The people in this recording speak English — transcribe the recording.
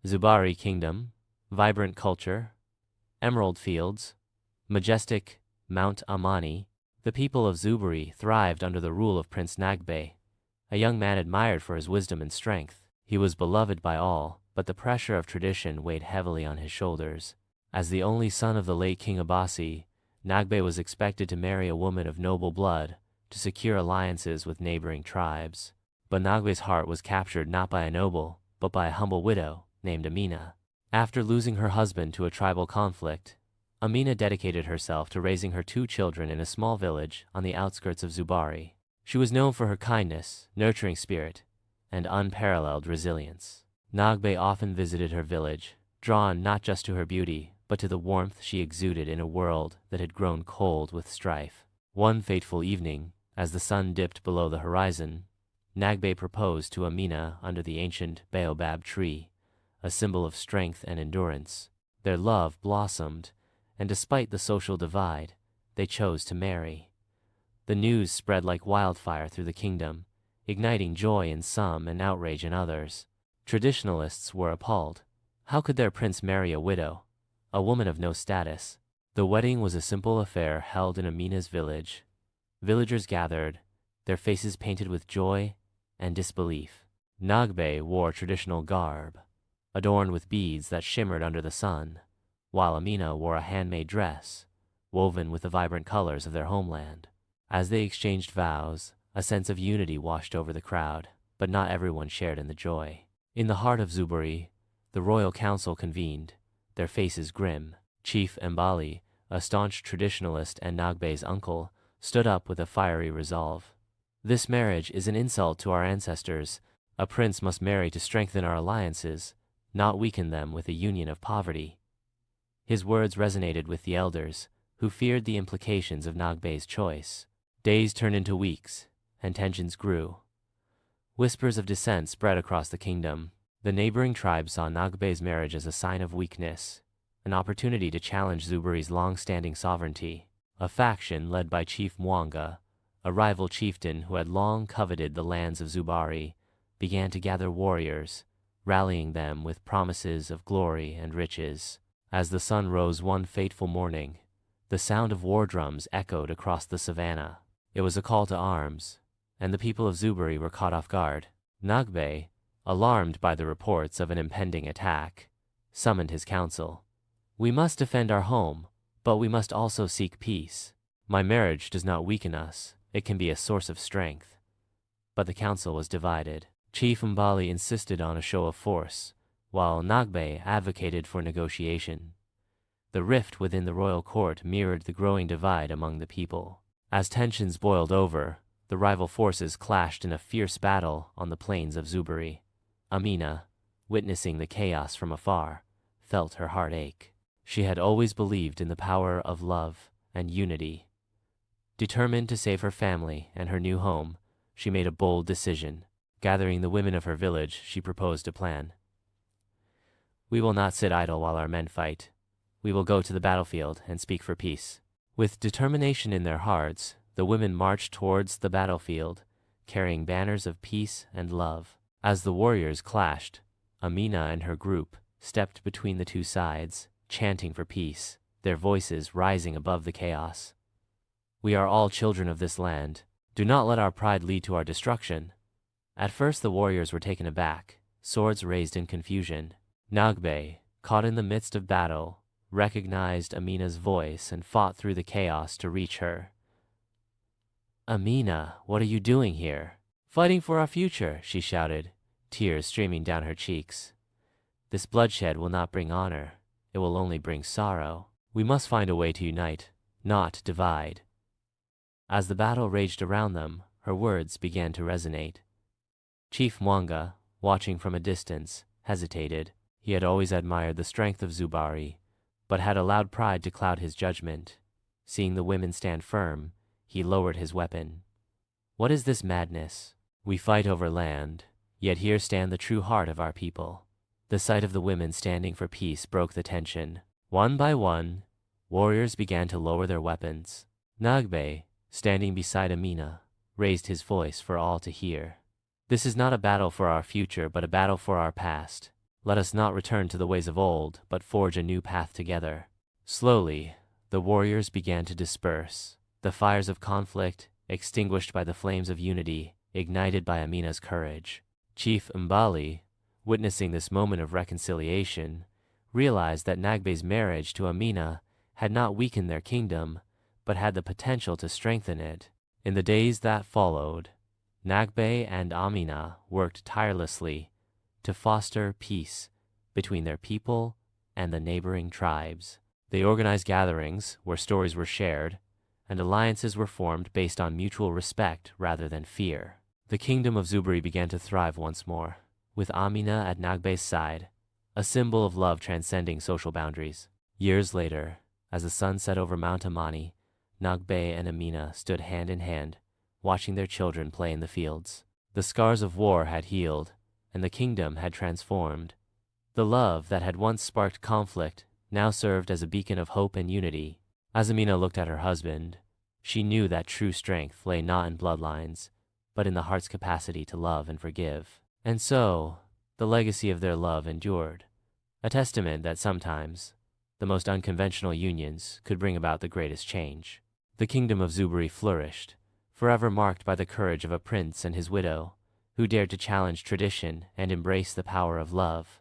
Zubari Kingdom, vibrant culture, emerald fields, majestic Mount Amani. The people of Zubari thrived under the rule of Prince Nagbe, a young man admired for his wisdom and strength. He was beloved by all, but the pressure of tradition weighed heavily on his shoulders. As the only son of the late King Abbasi, Nagbe was expected to marry a woman of noble blood to secure alliances with neighboring tribes. But Nagbe's heart was captured not by a noble, but by a humble widow named Amina. After losing her husband to a tribal conflict, Amina dedicated herself to raising her 2 children in a small village on the outskirts of Zubari. She was known for her kindness, nurturing spirit, and unparalleled resilience. Nagbe often visited her village, drawn not just to her beauty, but to the warmth she exuded in a world that had grown cold with strife. One fateful evening, as the sun dipped below the horizon, Nagbe proposed to Amina under the ancient baobab tree, a symbol of strength and endurance. Their love blossomed, and despite the social divide, they chose to marry. The news spread like wildfire through the kingdom, igniting joy in some and outrage in others. Traditionalists were appalled. How could their prince marry a widow, a woman of no status? The wedding was a simple affair held in Amina's village. Villagers gathered, their faces painted with joy and disbelief. Nagbe wore traditional garb, adorned with beads that shimmered under the sun, while Amina wore a handmade dress, woven with the vibrant colors of their homeland. As they exchanged vows, a sense of unity washed over the crowd, but not everyone shared in the joy. In the heart of Zubari, the royal council convened, their faces grim. Chief Mbali, a staunch traditionalist and Nagbe's uncle, stood up with a fiery resolve. "This marriage is an insult to our ancestors. A prince must marry to strengthen our alliances, not weaken them with a union of poverty." His words resonated with the elders, who feared the implications of Nagbe's choice. Days turned into weeks, and tensions grew. Whispers of dissent spread across the kingdom. The neighboring tribes saw Nagbe's marriage as a sign of weakness, an opportunity to challenge Zubari's long-standing sovereignty. A faction led by Chief Mwanga, a rival chieftain who had long coveted the lands of Zubari, began to gather warriors, rallying them with promises of glory and riches. As the sun rose one fateful morning, the sound of war drums echoed across the savannah. It was a call to arms, and the people of Zubari were caught off guard. Nagbe, alarmed by the reports of an impending attack, summoned his council. "We must defend our home, but we must also seek peace. My marriage does not weaken us, it can be a source of strength." But the council was divided. Chief Mbali insisted on a show of force, while Nagbe advocated for negotiation. The rift within the royal court mirrored the growing divide among the people. As tensions boiled over, the rival forces clashed in a fierce battle on the plains of Zubari. Amina, witnessing the chaos from afar, felt her heart ache. She had always believed in the power of love and unity. Determined to save her family and her new home, she made a bold decision. Gathering the women of her village, she proposed a plan. "We will not sit idle while our men fight. We will go to the battlefield and speak for peace." With determination in their hearts, the women marched towards the battlefield, carrying banners of peace and love. As the warriors clashed, Amina and her group stepped between the two sides, chanting for peace, their voices rising above the chaos. "We are all children of this land. Do not let our pride lead to our destruction." At first the warriors were taken aback, swords raised in confusion. Nagbe, caught in the midst of battle, recognized Amina's voice and fought through the chaos to reach her. "Amina, what are you doing here?" "Fighting for our future," she shouted, tears streaming down her cheeks. "This bloodshed will not bring honor. It will only bring sorrow. We must find a way to unite, not divide." As the battle raged around them, her words began to resonate. Chief Mwanga, watching from a distance, hesitated. He had always admired the strength of Zubari, but had allowed pride to cloud his judgment. Seeing the women stand firm, he lowered his weapon. "What is this madness? We fight over land, yet here stand the true heart of our people." The sight of the women standing for peace broke the tension. One by one, warriors began to lower their weapons. Nagbe, standing beside Amina, raised his voice for all to hear. "This is not a battle for our future, but a battle for our past. Let us not return to the ways of old, but forge a new path together." Slowly, the warriors began to disperse, the fires of conflict extinguished by the flames of unity ignited by Amina's courage. Chief Mbali, witnessing this moment of reconciliation, realized that Nagbe's marriage to Amina had not weakened their kingdom, but had the potential to strengthen it. In the days that followed, Nagbe and Amina worked tirelessly to foster peace between their people and the neighboring tribes. They organized gatherings where stories were shared, and alliances were formed based on mutual respect rather than fear. The kingdom of Zubri began to thrive once more, with Amina at Nagbe's side, a symbol of love transcending social boundaries. Years later, as the sun set over Mount Amani, Nagbe and Amina stood hand in hand, watching their children play in the fields. The scars of war had healed, and the kingdom had transformed. The love that had once sparked conflict now served as a beacon of hope and unity. As Amina looked at her husband, she knew that true strength lay not in bloodlines, but in the heart's capacity to love and forgive. And so, the legacy of their love endured, a testament that sometimes the most unconventional unions could bring about the greatest change. The kingdom of Zubri flourished, forever marked by the courage of a prince and his widow, who dared to challenge tradition and embrace the power of love.